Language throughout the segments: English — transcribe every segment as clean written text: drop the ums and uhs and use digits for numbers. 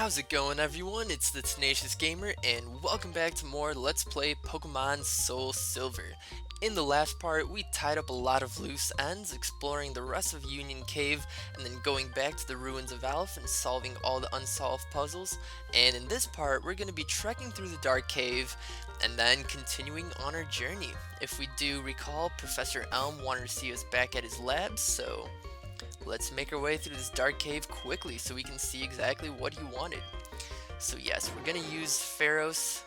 How's it going, everyone? It's the Tenacious Gamer, and welcome back to more Let's Play Pokemon Soul Silver. In the last part, we tied up a lot of loose ends, exploring the rest of Union Cave, and then going back to the ruins of Alph and solving all the unsolved puzzles. And in this part, we're going to be trekking through the Dark Cave, and then continuing on our journey. If we do recall, Professor Elm wanted to see us back at his lab, so let's make our way through this dark cave quickly so we can see exactly what he wanted. So yes, we're gonna use Pharos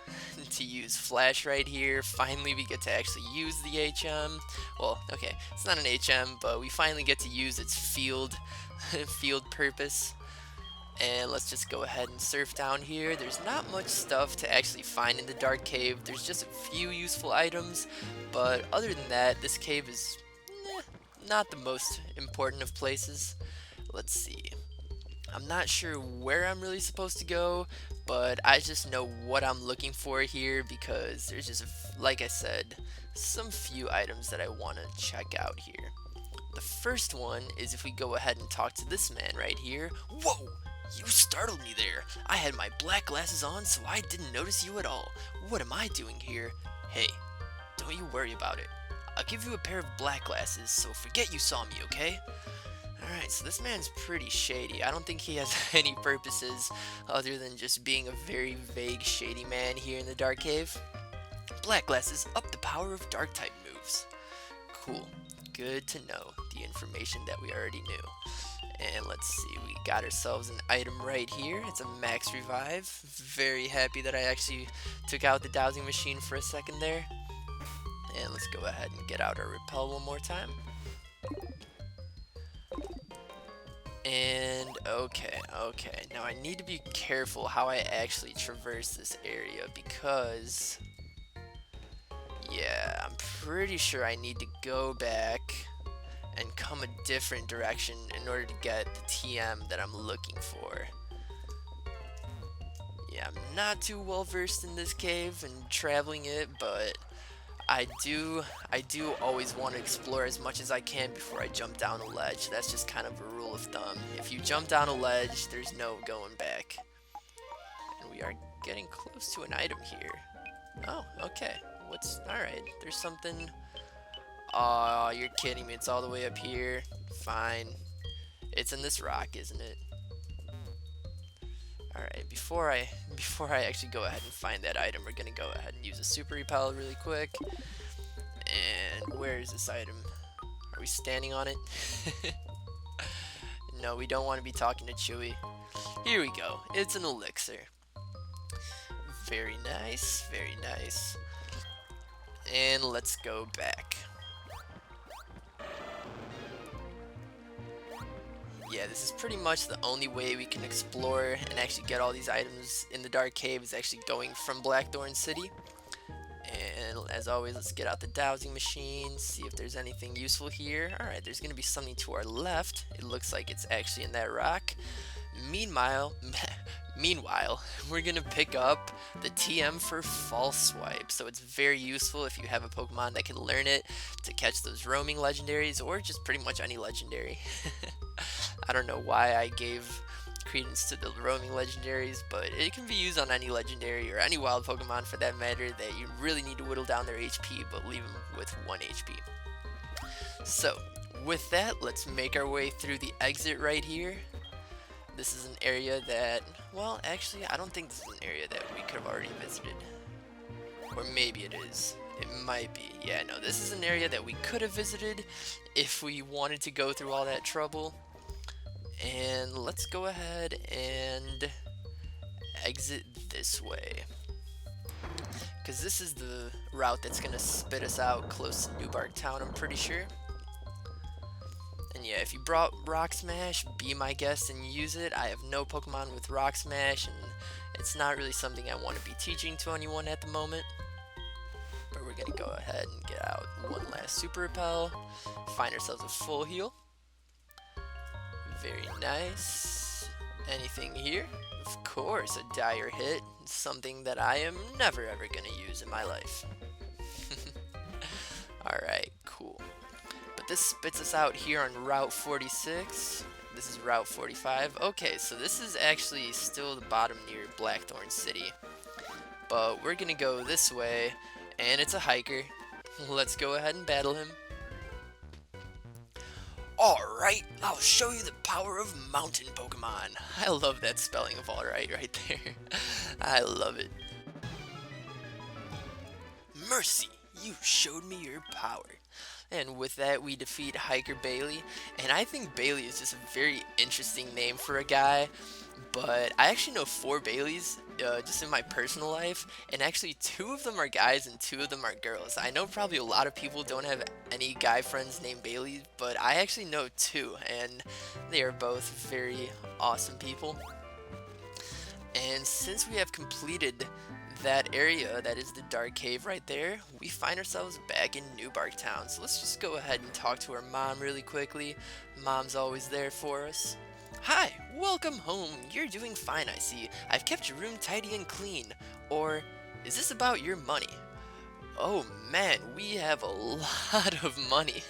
to use Flash right here. Finally we get to actually use the HM. Well, okay, it's not an HM, but we finally get to use its field purpose. And let's just go ahead and surf down here. There's not much stuff to actually find in the dark cave. There's just a few useful items, but other than that, this cave is not the most important of places. Let's see. I'm not sure where I'm really supposed to go, but I just know what I'm looking for here because there's just, like I said, some few items that I want to check out here. The first one is if we go ahead and talk to this man right here. Whoa! You startled me there. I had my black glasses on, so I didn't notice you at all. What am I doing here? Hey, don't you worry about it. I'll give you a pair of black glasses, so forget you saw me, okay? Alright, so this man's pretty shady. I don't think he has any purposes other than just being a very vague, shady man here in the Dark Cave. Black glasses up the power of dark type moves. Cool. Good to know the information that we already knew. And let's see, we got ourselves an item right here. It's a max revive. Very happy that I actually took out the dowsing machine for a second there. And let's go ahead and get out our repel one more time. And okay. Now I need to be careful how I actually traverse this area because, yeah, I'm pretty sure I need to go back and come a different direction in order to get the TM that I'm looking for. Yeah, I'm not too well versed in this cave and traveling it, but I do always want to explore as much as I can before I jump down a ledge. That's just kind of a rule of thumb. If you jump down a ledge, there's no going back. And we are getting close to an item here. Oh, okay. Alright, there's something. Aw, you're kidding me. It's all the way up here. Fine. It's in this rock, isn't it? Alright, before I actually go ahead and find that item, we're gonna go ahead and use a super repel really quick. And where is this item? Are we standing on it? No, we don't want to be talking to Chewy. Here we go. It's an elixir. Very nice, very nice. And let's go back. Yeah, this is pretty much the only way we can explore and actually get all these items in the Dark Cave is actually going from Blackthorn City. And as always, let's get out the dowsing machine, see if there's anything useful here. Alright, there's going to be something to our left. It looks like it's actually in that rock. Meanwhile, we're going to pick up the TM for False Swipe. So it's very useful if you have a Pokemon that can learn it to catch those roaming legendaries or just pretty much any legendary. I don't know why I gave credence to the roaming legendaries, but it can be used on any legendary or any wild Pokemon for that matter that you really need to whittle down their HP but leave them with 1 HP. So with that, let's make our way through the exit right here. This is an area that, well, actually I don't think this is an area that we could have already visited, or maybe it is. It might be. Yeah, no, this is an area that we could have visited if we wanted to go through all that trouble. And let's go ahead and exit this way, because this is the route that's going to spit us out close to Newbark Town, I'm pretty sure. And yeah, if you brought Rock Smash, be my guest and use it. I have no Pokemon with Rock Smash, and it's not really something I want to be teaching to anyone at the moment. But we're going to go ahead and get out one last Super Repel, find ourselves a full heal. Very nice. Anything here? Of course, a dire hit. Something that I am never ever gonna use in my life. Alright, cool. But this spits us out here on Route 46. This is Route 45. Okay, so this is actually still the bottom near Blackthorn City. But we're gonna go this way, and it's a hiker. Let's go ahead and battle him. Alright, I'll show you the power of mountain Pokemon. I love that spelling of alright right there. I love it. Mercy, you showed me your power. And with that, we defeat Hiker Bailey. And I think Bailey is just a very interesting name for a guy. But I actually know 4 Baileys just in my personal life. And actually 2 of them are guys and 2 of them are girls. I know probably a lot of people don't have any guy friends named Bailey. But I actually know 2. And they are both very awesome people. And since we have completed that area, that is the dark cave right there, we find ourselves back in New Bark Town. So let's just go ahead and talk to our mom really quickly. Mom's always there for us. Hi, welcome home. You're doing fine, I see. I've kept your room tidy and clean. Or is this about your money? Oh man, we have a lot of money.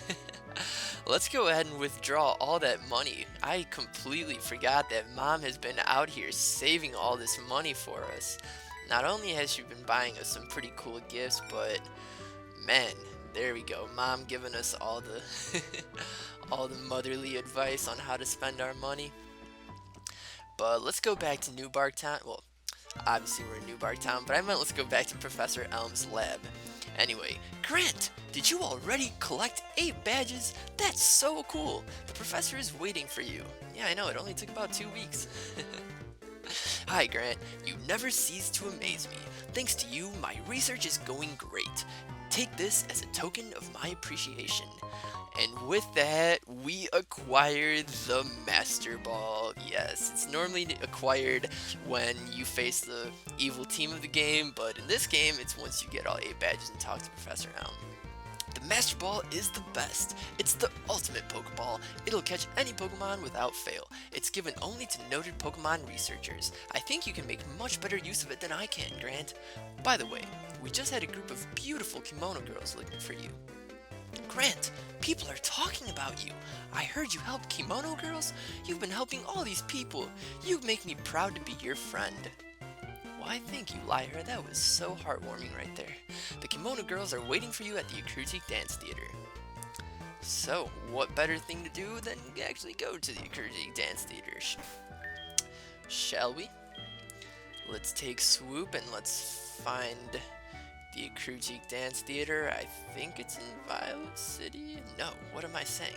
Let's go ahead and withdraw all that money. I completely forgot that Mom has been out here saving all this money for us. Not only has she been buying us some pretty cool gifts, but man, there we go. Mom giving us all the all the motherly advice on how to spend our money. But let's go back to New Bark Town. Well, obviously we're in New Bark Town, but I meant let's go back to Professor Elm's lab. Anyway, Grant, did you already collect 8 badges? That's so cool. The professor is waiting for you. Yeah, I know, it only took about 2 weeks. Hi, Grant. You never cease to amaze me. Thanks to you, my research is going great. Take this as a token of my appreciation. And with that, we acquired the Master Ball. Yes, it's normally acquired when you face the evil team of the game, but in this game, it's once you get all 8 badges and talk to Professor Elm. The Master Ball is the best. It's the ultimate Pokeball. It'll catch any Pokemon without fail. It's given only to noted Pokemon researchers. I think you can make much better use of it than I can, Grant. By the way, we just had a group of beautiful kimono girls looking for you. Grant, people are talking about you. I heard you help kimono girls. You've been helping all these people. You make me proud to be your friend. Why, thank you, Lyra. That was so heartwarming right there. The kimono girls are waiting for you at the Akrutik Dance Theater. So, what better thing to do than actually go to the Akrutik Dance Theater? Shall we? Let's take Swoop and let's find the Akrutik Dance Theater. I think it's in Violet City? No, what am I saying?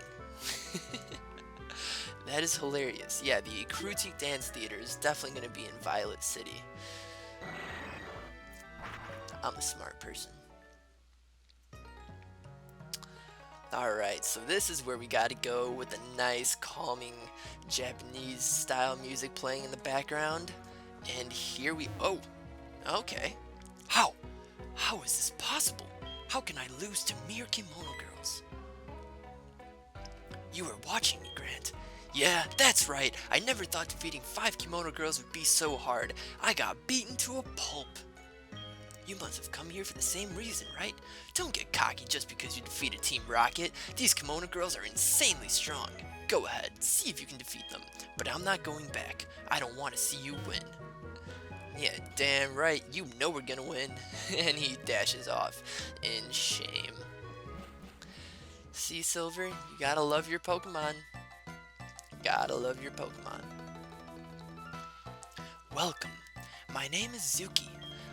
That is hilarious. Yeah, the Akrutik Dance Theater is definitely going to be in Violet City. I'm a smart person. Alright, so this is where we gotta go with a nice, calming, Japanese style music playing in the background. And here we... Oh! Okay. How? How is this possible? How can I lose to mere kimono girls? You were watching me, Grant. Yeah, that's right. I never thought defeating 5 kimono girls would be so hard. I got beaten to a pulp. You must have come here for the same reason, right? Don't get cocky just because you defeated Team Rocket. These kimono girls are insanely strong. Go ahead, see if you can defeat them. But I'm not going back. I don't want to see you win. Yeah, damn right. You know we're gonna win. And he dashes off in shame. See, Silver? You gotta love your Pokemon. Gotta love your Pokemon. Welcome. My name is Zuki.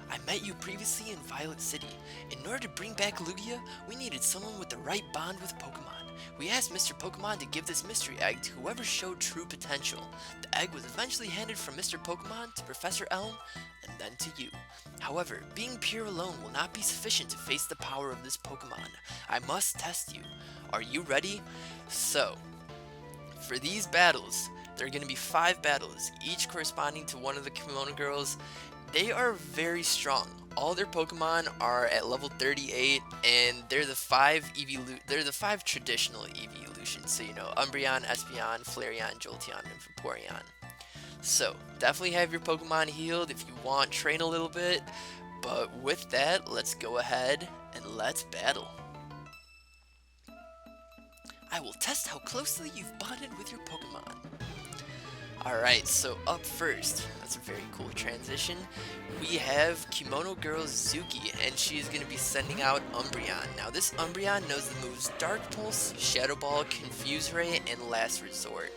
I met you previously in Violet City. In order to bring back Lugia, we needed someone with the right bond with Pokemon. We asked Mr. Pokemon to give this mystery egg to whoever showed true potential. The egg was eventually handed from Mr. Pokemon to Professor Elm, and then to you. However, being pure alone will not be sufficient to face the power of this Pokemon. I must test you. Are you ready? So, for these battles, there are going to be 5 battles, each corresponding to one of the Kimono Girls. They are very strong. All their Pokemon are at level 38, and they're the 5 traditional evolutions. So, you know, Umbreon, Espeon, Flareon, Jolteon, and Vaporeon. So, definitely have your Pokemon healed if you want, train a little bit. But with that, let's go ahead and let's battle. I will test how closely you've bonded with your Pokemon. Alright, so up first, that's a very cool transition, we have Kimono Girl Zuki, and she's going to be sending out Umbreon. Now this Umbreon knows the moves Dark Pulse, Shadow Ball, Confuse Ray, and Last Resort.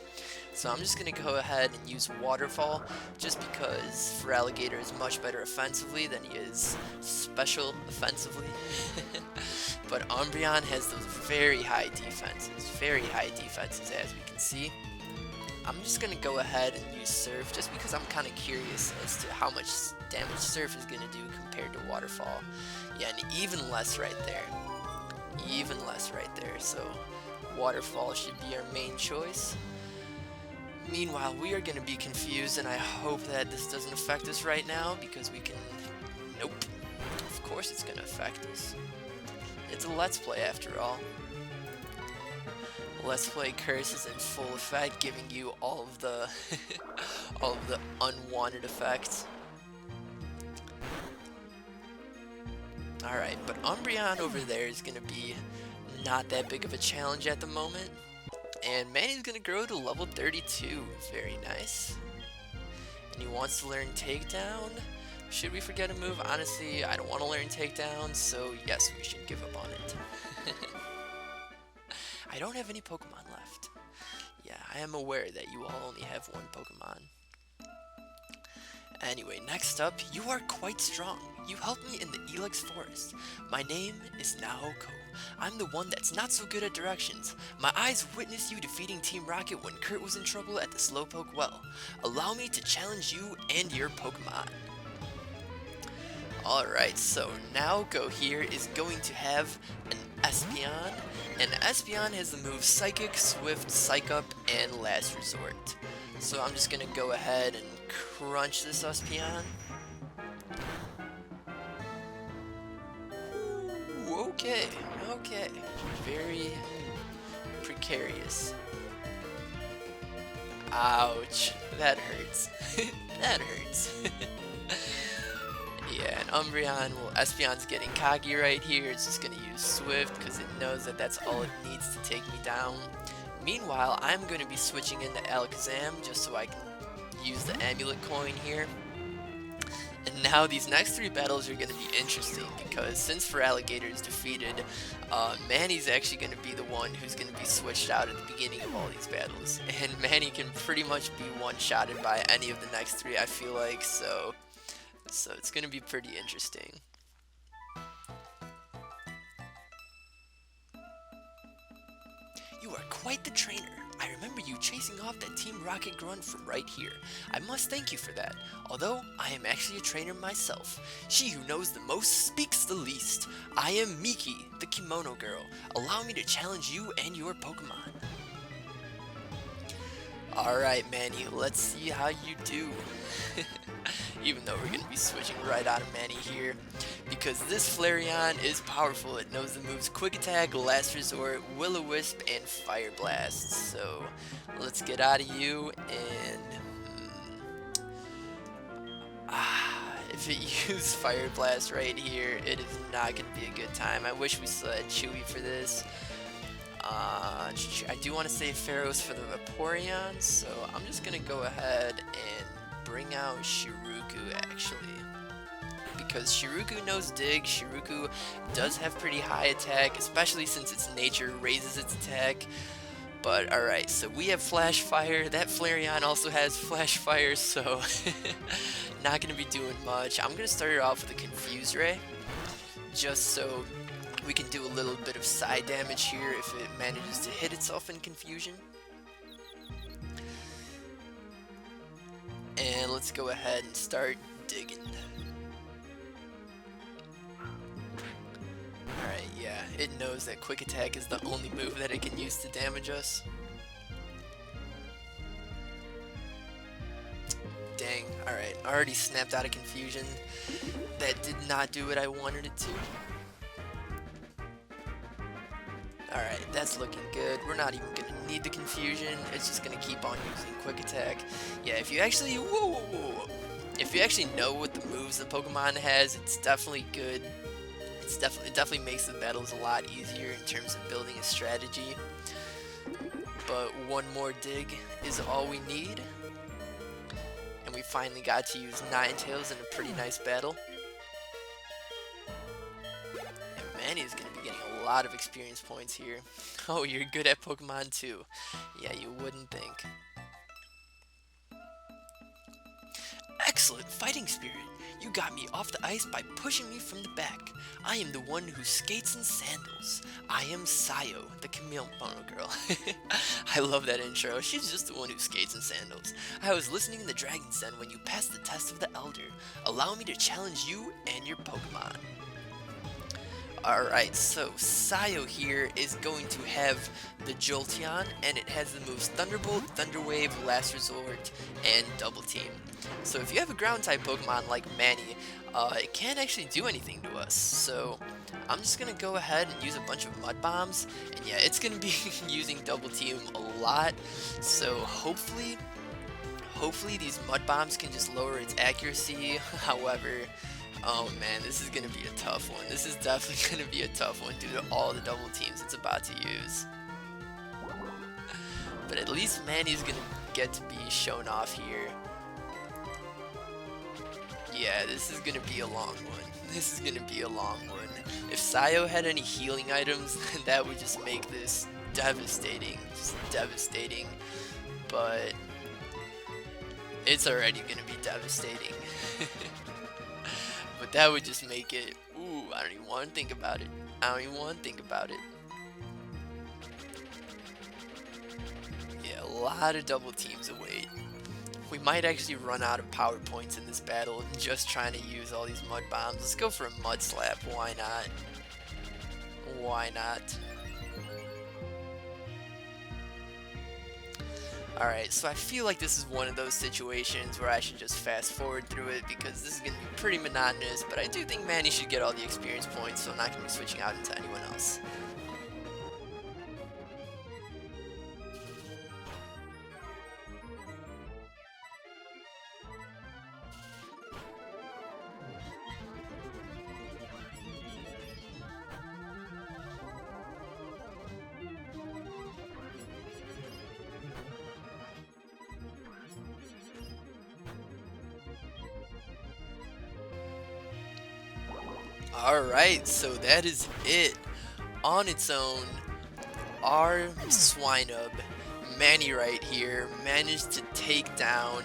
So I'm just going to go ahead and use Waterfall, just because Feraligatr is much better offensively than he is special offensively. But Umbreon has those very high defenses as we can see. I'm just going to go ahead and use Surf just because I'm kind of curious as to how much damage Surf is going to do compared to Waterfall. Yeah, and even less right there. So Waterfall should be our main choice. Meanwhile, we are going to be confused, and I hope that this doesn't affect us right now because we can... Nope. Of course it's going to affect us. It's a Let's Play after all. Let's Play curse is in full effect, giving you all of the all of the unwanted effects. Alright, but Umbreon over there is gonna be not that big of a challenge at the moment. And Manny's gonna grow to level 32. Very nice. And he wants to learn Takedown. Should we forget a move? Honestly, I don't want to learn Takedown, so yes, we should give up on it. I don't have any Pokemon left. Yeah, I am aware that you all only have one Pokemon. Anyway, next up, you are quite strong. You helped me in the Elex Forest. My name is Naoko. I'm the one that's not so good at directions. My eyes witnessed you defeating Team Rocket when Kurt was in trouble at the Slowpoke Well. Allow me to challenge you and your Pokemon. Alright, so Naoko here is going to have an Espeon, and Espeon has the moves Psychic, Swift, Psych Up, and Last Resort. So I'm just going to go ahead and crunch this Espeon. Ooh, okay. Very precarious. Ouch. That hurts. That hurts. Yeah, and Umbreon, well, Espeon's getting cocky right here. It's just going to use Swift because it knows that that's all it needs to take me down. Meanwhile, I'm going to be switching into Alakazam just so I can use the Amulet Coin here. And now these next three battles are going to be interesting because since Feraligatr is defeated, Manny's actually going to be the one who's going to be switched out at the beginning of all these battles. And Manny can pretty much be one-shotted by any of the next three, I feel like, so it's going to be pretty interesting. You are quite the trainer. I remember you chasing off that Team Rocket grunt from right here. I must thank you for that, although I am actually a trainer myself. She who knows the most speaks the least. I am Miki, the Kimono Girl. Allow me to challenge you and your Pokemon. Alright, Manny, let's see how you do. Even though we're going to be switching right out of Manny here, because this Flareon is powerful. It knows the moves Quick Attack, Last Resort, Will-O-Wisp, and Fire Blast. So let's get out of you, and if it used Fire Blast right here, it is not going to be a good time. I wish we still had Chewy for this. I do want to save Pharaohs for the Vaporeon, so I'm just going to go ahead and bring out Shiruku actually, because Shiruku knows Dig. Shiruku does have pretty high attack, especially since its nature raises its attack. But alright, so we have Flash Fire. That Flareon also has Flash Fire, so not going to be doing much. I'm going to start it off with a Confuse Ray, just so we can do a little bit of side damage here if it manages to hit itself in confusion. And let's go ahead and start digging. Alright, yeah, it knows that Quick Attack is the only move that it can use to damage us. Dang, alright, already snapped out of confusion. That did not do what I wanted it to. Alright, that's looking good. We're not even going to need the confusion. It's just going to keep on using Quick Attack. Yeah, if you actually... If you actually know what the moves the Pokemon has, it's definitely good. It definitely makes the battles a lot easier in terms of building a strategy. But one more dig is all we need. finally got to use Ninetales in a pretty nice battle. And Manny is going to be getting a lot of experience points here. Oh, you're good at Pokemon too. Yeah, you wouldn't think. Excellent fighting spirit. You got me off the ice by pushing me from the back. I am the one who skates in sandals. I am Sayo, the Kimono girl. I love that intro. She's just the one who skates in sandals. I was listening in the Dragon's Den when you passed the test of the Elder. Allow me to challenge you and your Pokemon. Alright, so Sayo here is going to have the Jolteon, and it has the moves Thunderbolt, Thunder Wave, Last Resort, and Double Team. So if you have a ground-type Pokemon like Manny, it can't actually do anything to us. So I'm just going to go ahead and use a bunch of Mud Bombs, and yeah, it's going to be using Double Team a lot. So hopefully these Mud Bombs can just lower its accuracy. However, oh man, this is going to be a tough one. This is definitely going to be a tough one due to all the double teams it's about to use. But at least Manny's going to get to be shown off here. Yeah, this is going to be a long one. This is going to be a long one. If Sayo had any healing items, that would just make this devastating. Just devastating. But it's already going to be devastating. But that would just make it, ooh, I don't even want to think about it. I don't even want to think about it. Yeah, a lot of double teams await. We might actually run out of power points in this battle just trying to use all these Mud Bombs. Let's go for a Mud Slap, why not? Why not? Alright, so I feel like this is one of those situations where I should just fast forward through it because this is going to be pretty monotonous, but I do think Manny should get all the experience points, so I'm not going to be switching out into anyone else. Alright, so that is it. On its own, our Swinub, Manny right here, managed to take down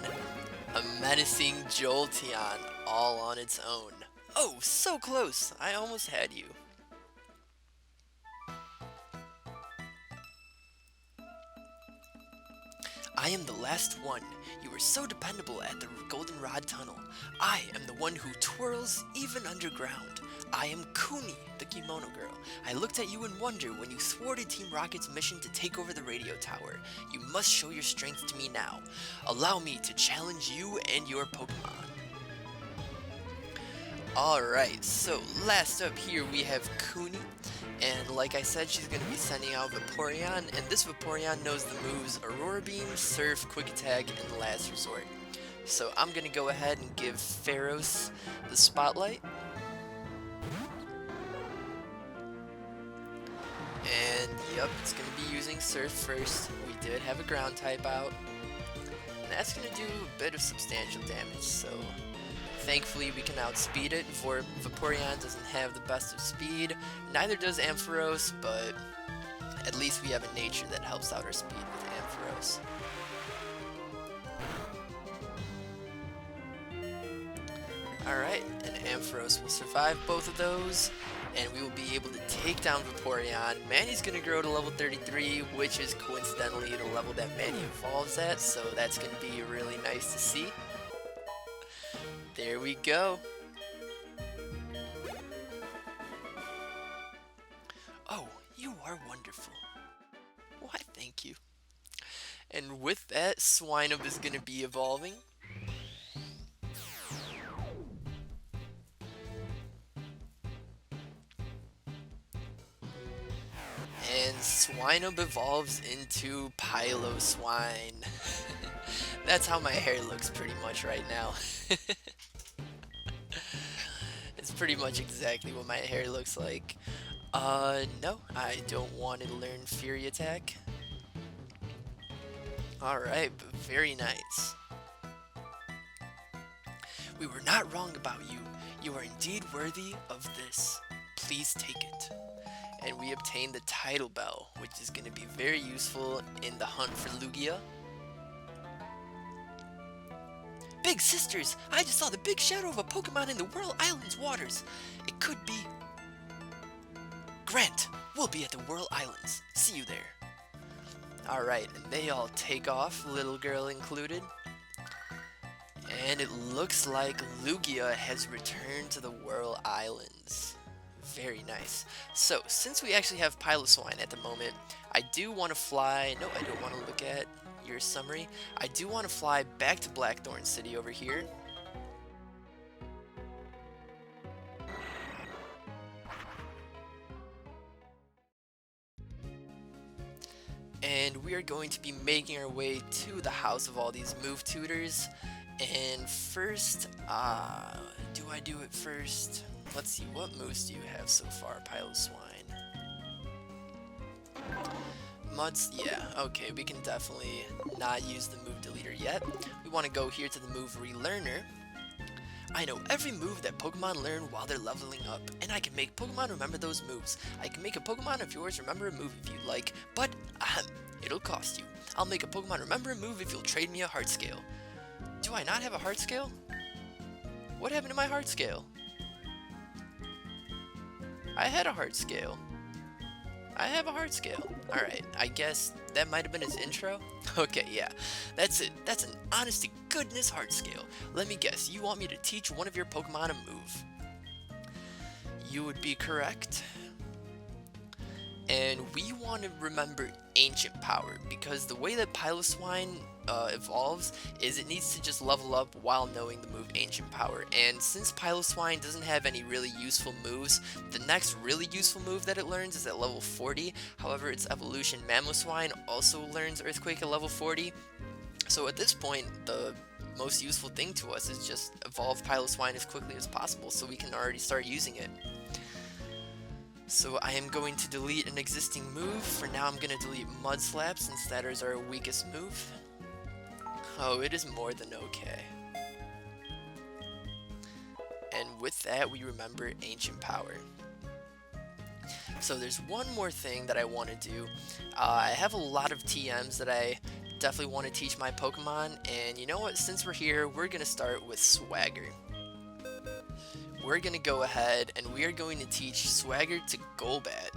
a menacing Jolteon all on its own. Oh, so close! I almost had you. I am the last one. You were so dependable at the Goldenrod Tunnel. I am the one who twirls even underground. I am Kuni, the Kimono girl. I looked at you in wonder when you thwarted Team Rocket's mission to take over the radio tower. You must show your strength to me now. Allow me to challenge you and your Pokemon. Alright, so last up here we have Kuni. And like I said, she's going to be sending out Vaporeon, and this Vaporeon knows the moves Aurora Beam, Surf, Quick Attack, and Last Resort. So I'm going to go ahead and give Pharos the spotlight. And yep, it's going to be using Surf first. We did have a ground type out. And that's going to do a bit of substantial damage, so thankfully we can outspeed it. Vaporeon doesn't have the best of speed, neither does Ampharos, but at least we have a nature that helps out our speed with Ampharos. Alright, and Ampharos will survive both of those, and we will be able to take down Vaporeon. Manny's going to grow to level 33, which is coincidentally the level that Manny evolves at, so that's going to be really nice to see. There we go. Oh, you are wonderful. Why, thank you. And with that, Swinub is going to be evolving. And Swinub evolves into Piloswine. That's how my hair looks pretty much right now. It's pretty much exactly what my hair looks like. No, I don't want to learn Fury Attack. Alright, but very nice. We were not wrong about you. You are indeed worthy of this. Please take it. And we obtain the Title Bell, which is going to be very useful in the hunt for Lugia. Big sisters, I just saw the big shadow of a Pokemon in the Whirl Islands waters. It could be Grant. We'll be at the Whirl Islands. See you there. Alright, and they all take off, little girl included. And it looks like Lugia has returned to the Whirl Islands. Very nice. So, since we actually have Piloswine at the moment, I do want to fly... No, I don't want to look at your summary. I do want to fly back to Blackthorn City over here. And we are going to be making our way to the house of all these move tutors. And first, do I do it first? Let's see, what moves do you have so far, Piloswine? Muds, yeah, okay, we can definitely not use the move deleter yet. We want to go here to the move relearner. I know every move that Pokemon learn while they're leveling up, and I can make Pokemon remember those moves. I can make a Pokemon of yours remember a move if you like, but it'll cost you. I'll make a Pokemon remember a move if you'll trade me a heart scale. Do I not have a heart scale? What happened to my heart scale? I had a heart scale. I have a heart scale. Alright, I guess that might have been his intro. Okay, yeah, that's it. That's an honest to goodness heart scale. Let me guess, you want me to teach one of your Pokemon a move? You would be correct. And we want to remember Ancient Power, because the way that Piloswine evolves is it needs to just level up while knowing the move Ancient Power. And since Piloswine doesn't have any really useful moves, the next really useful move that it learns is at level 40. However, its evolution Mamoswine also learns Earthquake at level 40. So at this point, the most useful thing to us is just evolve Piloswine as quickly as possible so we can already start using it. So I am going to delete an existing move. For now, I'm going to delete Mud Slap since that is our weakest move. Oh, it is more than okay. And with that, we remember Ancient Power. So there's one more thing that I want to do. I have a lot of TMs that I definitely want to teach my Pokemon. And you know what? Since we're here, we're going to start with Swagger. We're going to go ahead and we are going to teach Swagger to Golbat.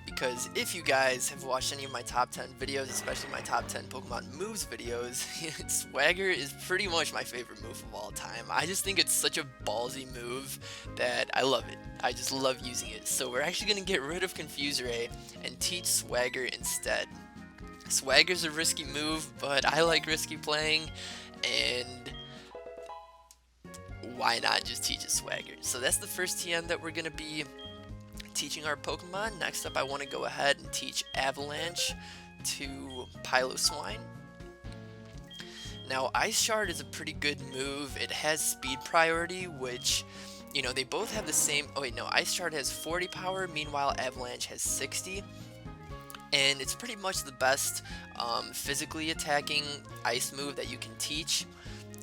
Because if you guys have watched any of my top 10 videos, especially my top 10 Pokemon moves videos, Swagger is pretty much my favorite move of all time. I just think it's such a ballsy move that I love it. I just love using it. So we're actually going to get rid of Confuse Ray and teach Swagger instead. Swagger's a risky move, but I like risky playing, and why not just teach a Swagger? So that's the first TM that we're going to be teaching our Pokemon. Next up, I want to go ahead and teach Avalanche to Piloswine. Now, Ice Shard is a pretty good move. It has speed priority, which, you know, they both have the same... Oh wait, no, Ice Shard has 40 power, meanwhile Avalanche has 60. And it's pretty much the best physically attacking ice move that you can teach.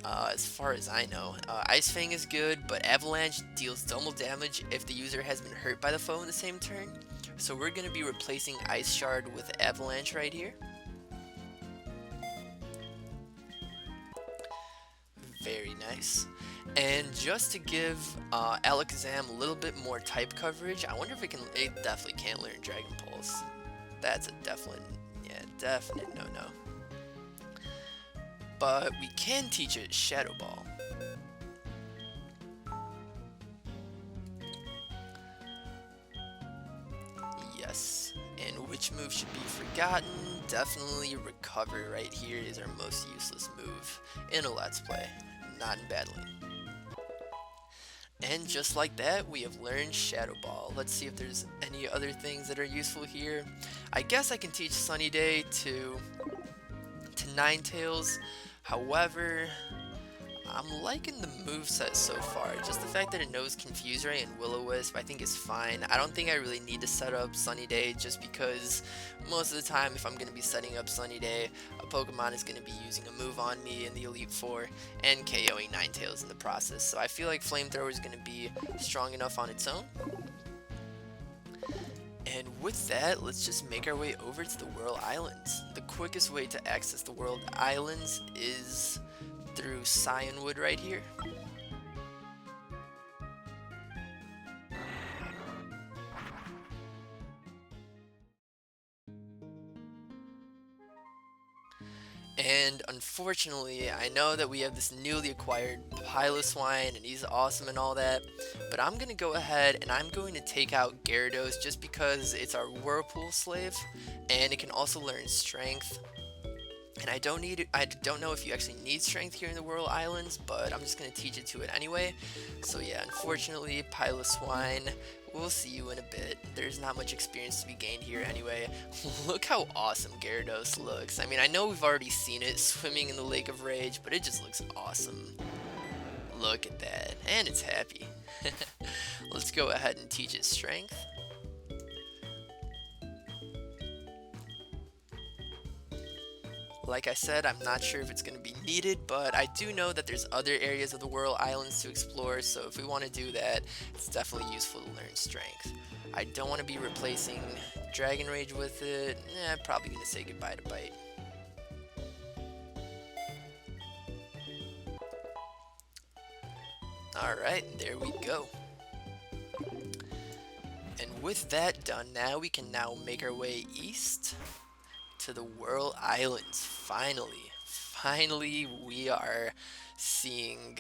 As far as I know. Ice Fang is good, but Avalanche deals double damage if the user has been hurt by the foe in the same turn. So we're going to be replacing Ice Shard with Avalanche right here. Very nice. And just to give Alakazam a little bit more type coverage, I wonder if it can... It definitely can't learn Dragon Pulse. That's a definite no-no. But we can teach it Shadow Ball. Yes. And which move should be forgotten? Definitely Recover right here is our most useless move in a Let's Play, not in battling. And just like that, we have learned Shadow Ball. Let's see if there's any other things that are useful here. I guess I can teach Sunny Day to Ninetales. However, I'm liking the moveset so far. Just the fact that it knows Confuse Ray and Will-O-Wisp I think is fine. I don't think I really need to set up Sunny Day just because most of the time if I'm going to be setting up Sunny Day, a Pokemon is going to be using a move on me in the Elite Four and KOing Ninetales in the process. So I feel like Flamethrower is going to be strong enough on its own. And with that, let's just make our way over to the World Islands. The quickest way to access the World Islands is through Cyanwood right here. And unfortunately, I know that we have this newly acquired Piloswine and he's awesome and all that, but I'm going to go ahead and I'm going to take out Gyarados just because it's our Whirlpool slave and it can also learn Strength. And I don't know if you actually need Strength here in the World Islands, but I'm just going to teach it to it anyway. So yeah, unfortunately, Piloswine, we'll see you in a bit. There's not much experience to be gained here anyway. Look how awesome Gyarados looks. I mean, I know we've already seen it swimming in the Lake of Rage, but it just looks awesome. Look at that. And it's happy. Let's go ahead and teach it Strength. Like I said, I'm not sure if it's going to be needed, but I do know that there's other areas of the World Islands to explore, so if we want to do that, it's definitely useful to learn Strength. I don't want to be replacing Dragon Rage with it. Probably going to say goodbye to Bite. Alright, there we go. And with that done, now we can make our way east to the World Islands. Finally we are seeing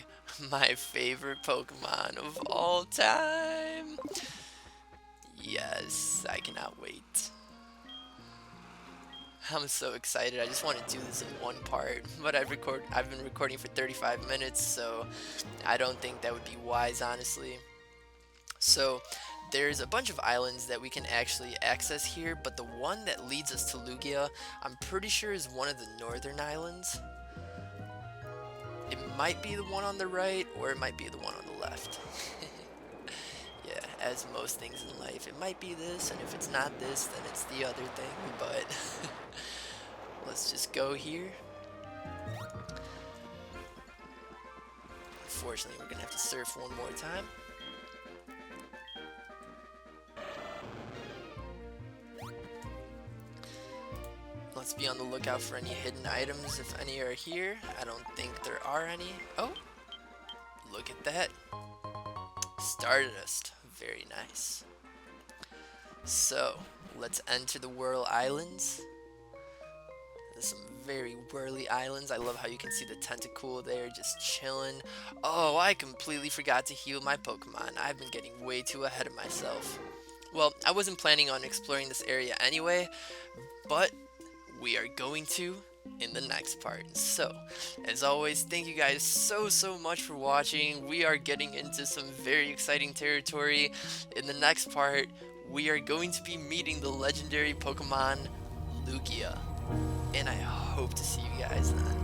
my favorite Pokemon of all time. Yes, I cannot wait. I'm so excited. I just want to do this in one part, but I've been recording for 35 minutes, so I don't think that would be wise, honestly. So there's a bunch of islands that we can actually access here, but the one that leads us to Lugia, I'm pretty sure is one of the northern islands. It might be the one on the right, or it might be the one on the left. Yeah, as most things in life, it might be this, and if it's not this, then it's the other thing, but let's just go here. Unfortunately, we're gonna have to surf one more time. Let's be on the lookout for any hidden items, if any are here. I don't think there are any. Oh, look at that. Stardust. Very nice. So, let's enter the World Islands. There's some very whirly islands. I love how you can see the Tentacool there just chilling. Oh, I completely forgot to heal my Pokemon. I've been getting way too ahead of myself. Well, I wasn't planning on exploring this area anyway, but we are going to in the next part. So, as always, thank you guys so much for watching. We are getting into some very exciting territory. In the next part, we are going to be meeting the legendary Pokemon Lugia. And I hope to see you guys then.